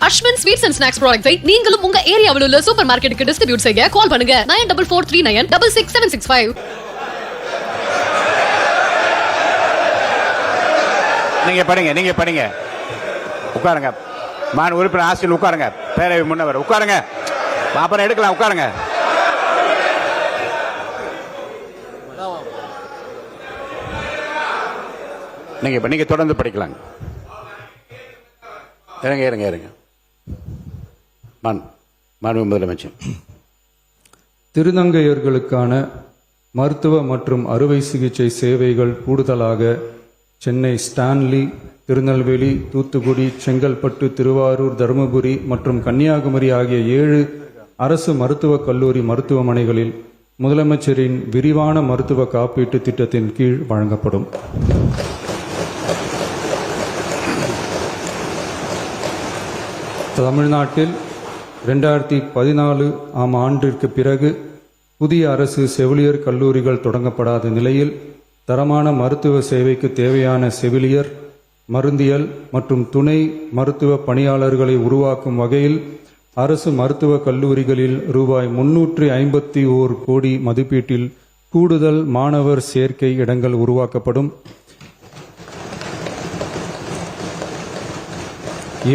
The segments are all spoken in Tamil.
அஸ்வின் ஸ்வீட்ஸ் அண்ட் ஸ்நாக்ஸ் ப்ராடக்ட்ஸை நீங்களும் உங்க ஏரியாவில் உள்ள சூப்பர் மார்க்கெட்டுக்கு டிஸ்ட்ரிபியூட் செய்ய கால் பண்ணுங்க 9443966765. நீங்க படிங்க உட்காருங்க. மாநில உறுப்பினர் ஆசிரியர் உட்காருங்க. பேரவை முன்னவர் உட்காருங்க. அப்புறம் எடுக்கலாம். உட்காருங்க. நீங்க தொடர்ந்து படிக்கலாங்க. இருங்க. மாண்பு முதலமைச்சர். திருநங்கையர்களுக்கான மருத்துவ மற்றும் அறுவை சிகிச்சை சேவைகள் கூடுதலாக சென்னை ஸ்டான்லி, திருநெல்வேலி, தூத்துக்குடி, செங்கல்பட்டு, திருவாரூர், தருமபுரி மற்றும் கன்னியாகுமரி ஆகிய 7 அரசு மருத்துவக் கல்லூரி மருத்துவமனைகளில் முதலமைச்சரின் விரிவான மருத்துவ காப்பீட்டு திட்டத்தின் கீழ் வழங்கப்படும். தமிழ்நாட்டில் 2014 ஆண்டிற்கு பிறகு புதிய அரசு செவிலியர் கல்லூரிகள் தொடங்கப்படாத நிலையில் தரமான மருத்துவ சேவைக்கு தேவையான செவிலியர், மருந்தியல் மற்றும் துணை மருத்துவ பணியாளர்களை உருவாக்கும் வகையில் அரசு மருத்துவக் கல்லூரிகளில் ரூபாய் 351 கோடி மதிப்பீட்டில் கூடுதல் மாணவர் சேர்க்கை இடங்கள் உருவாக்கப்படும்.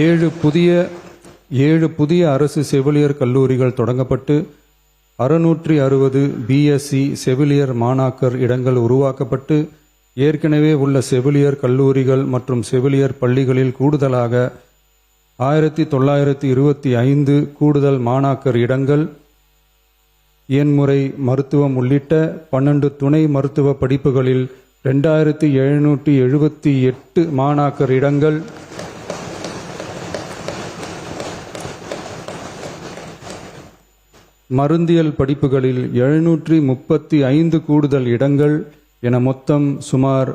7 புதிய அரசு செவிலியர் கல்லூரிகள் தொடங்கப்பட்டு 660 பிஎஸ்சி செவிலியர் மாணாக்கர் இடங்கள் உருவாக்கப்பட்டு ஏற்கனவே உள்ள செவிலியர் கல்லூரிகள் மற்றும் செவிலியர் பள்ளிகளில் கூடுதலாக 1925 கூடுதல் மாணாக்கர் இடங்கள், எண்முறை மருத்துவம் உள்ளிட்ட 12 துணை மருத்துவ படிப்புகளில் 2778 மாணாக்கர் இடங்கள், மருந்தியல் படிப்புகளில் 735 கூடுதல் இடங்கள் என மொத்தம் சுமார்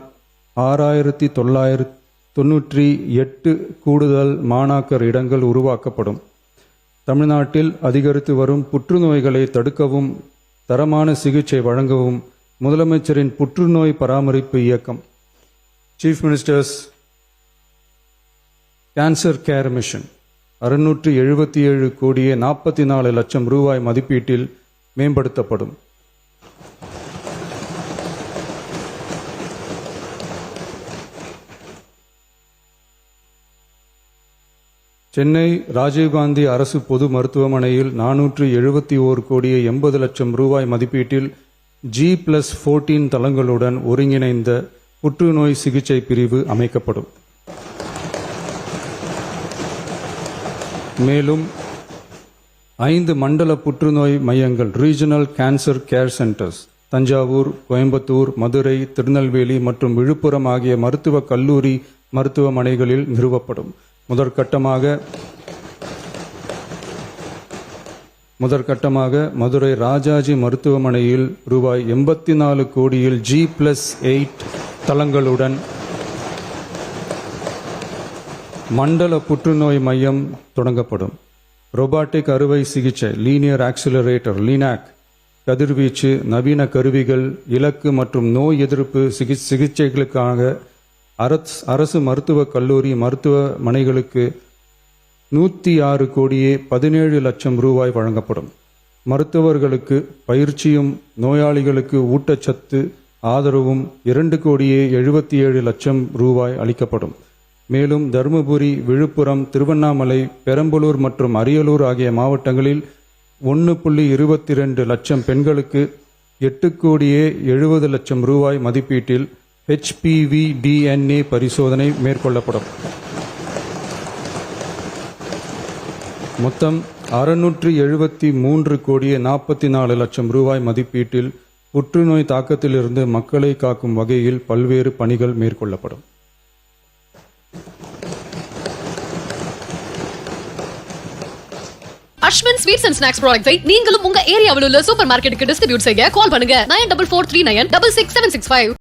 6998 கூடுதல் மாணாக்கர் இடங்கள் உருவாக்கப்படும். தமிழ்நாட்டில் அதிகரித்து வரும் புற்றுநோய்களை தடுக்கவும் தரமான சிகிச்சை வழங்கவும் முதலமைச்சரின் புற்றுநோய் பராமரிப்பு இயக்கம் chief ministers cancer care mission 677 கோடியே 44 லட்சம் ரூபாய் மதிப்பீட்டில் மேம்படுத்தப்படும். சென்னை ராஜீவ்காந்தி அரசு பொது மருத்துவமனையில் 471 கோடியே 80 லட்சம் ரூபாய் மதிப்பீட்டில் G+14 தளங்களுடன் ஒருங்கிணைந்த புற்றுநோய் சிகிச்சை பிரிவு அமைக்கப்படும். மேலும் 5 மண்டல புற்றுநோய் மையங்கள் regional cancer care centres Thanjavur, Coimbatore, Madurai, Tirunelveli மற்றும் விழுப்புரம் ஆகிய மருத்துவக் கல்லூரி மருத்துவமனைகளில் நிறுவப்படும். முதற்கட்டமாக மதுரை ராஜாஜி மருத்துவமனையில் ரூபாய் 84 கோடியில் G+8 தளங்களுடன் மண்டல புற்றுநோய் மையம் தொடங்கப்படும். ரோபாட்டிக் அறுவை சிகிச்சை லீனியர் ஆக்சிலரேட்டர் லீனாக், கதிர்வீச்சு, நவீன கருவிகள், இலக்கு மற்றும் நோய் எதிர்ப்பு சிகிச்சைகளுக்காக அரசு மருத்துவக் கல்லூரி மருத்துவமனைகளுக்கு 106 கோடியே 17 லட்சம் ரூபாய் வழங்கப்படும். மருத்துவர்களுக்கு பயிற்சியும் நோயாளிகளுக்கு ஊட்டச்சத்து ஆதரவும் 2 கோடியே 77 லட்சம் ரூபாய் அளிக்கப்படும். மேலும் தருமபுரி, விழுப்புரம், திருவண்ணாமலை, பெரம்பலூர் மற்றும் அரியலூர் ஆகிய மாவட்டங்களில் 1.22 லட்சம் பெண்களுக்கு 8 கோடியே 70 லட்சம் ரூபாய் மதிப்பீட்டில் HPV DNA பரிசோதனை மேற்கொள்ளப்படும். மொத்தம் 673 கோடியே 44 லட்சம் ரூபாய் மதிப்பீட்டில் புற்றுநோய் தாக்கத்திலிருந்து மக்களை காக்கும் வகையில் பல்வேறு பணிகள் மேற்கொள்ளப்படும். அஸ்வின் ஸ்வீட்ஸ் அண்ட் ஸ்நாக்ஸ் ப்ராடக்ட்ஸை நீங்களும் உங்க ஏரியாவில் உள்ள சூப்பர் மார்க்கெட்டுக்கு டிஸ்ட்ரிபியூட் செய்ய கால் பண்ணுங்க 9443966765.